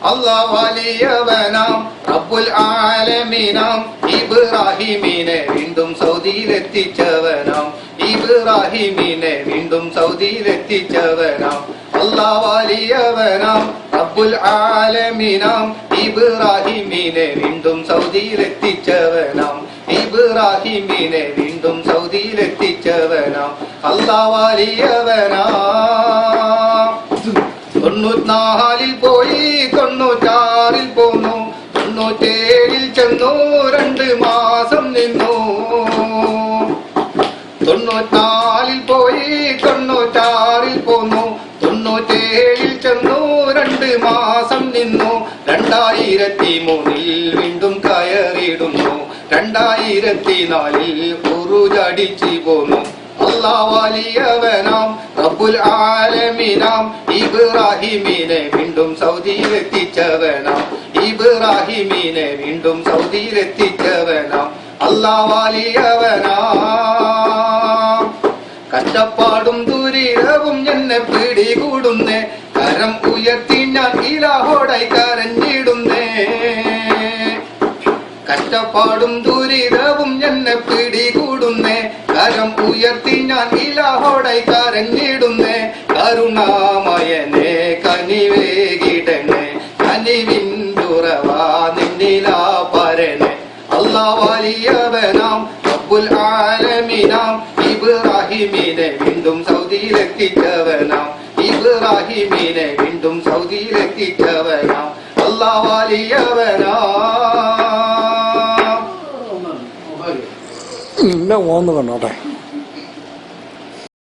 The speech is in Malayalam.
അല്ലാഹ് വലിയവനാം റബ്ബുൽ ആലമീനാം ഇബ്രാഹിമിനെ വീണ്ടും സൗദിയിലെത്തിച്ചവനാം ഇബ്രാഹിമിനെ വീണ്ടും സൗദിയിലെത്തിച്ചവനാം അല്ലാഹ് വലിയവനാം റബ്ബുൽ ആലമീനാം ഇബ്രാഹിമിനെ വീണ്ടും സൗദിയിലെത്തിച്ചവനാം ഇബ്രാഹിമിനെ വീണ്ടും സൗദിയിലെത്തിച്ചവനാം അല്ലാഹ് വലിയവനാം 94 പോയി 96 പോന്നു 97 ചെന്നു 2 മാസം നിന്നു 94 പോയി 96 പോന്നു 97 ചെന്നു 2 മാസം നിന്നു 2003 വീണ്ടും കയറിയിടുന്നു 2004 ഉറുജടിച്ചു പോന്നു അല്ലാഹ് വലിയവനാം റബ്ബുൽ ആലമീനാം ഇബ്രാഹിമിനെ വീണ്ടും സൗദിയിലെത്തിച്ചവനാം ഇബ്രാഹിമിനെ വീണ്ടും സൗദിയിലെത്തിച്ചവനാം അല്ലാഹ് വലിയവനാം കഷ്ടപ്പാടും ദുരിതവും എന്നെ പിടികൂടുന്നേ കരം ഉയർത്തി ഞാൻ ഇലാഹോടായി കരഞ്ഞിടുന്നേ കഷ്ടപ്പാടും ദുരിതവും എന്നെ പിടികൂടുന്നേ കരം ഉയർത്തി ഞാൻ ഇലാഹോടായി കരഞ്ഞിടുന്നേ കരുണാമയനെ കനിവേകിടണേ കനിവിൻപുറവാ നിന്നിലാ പരനെ അല്ലാഹ് വലിയവനാം റബ്ബുൽ ആലമീനാം ഇബ്രാഹിമിനെ വീണ്ടും സൗദിയിലെത്തിച്ചവനാം ഇബ്രാഹിമിനെ വീണ്ടും സൗദിയിലെത്തിച്ചവനാം അല്ലാഹ് വലിയവനാം ഇല്ല ഓന്ന് കണ്ടോട്ടെ.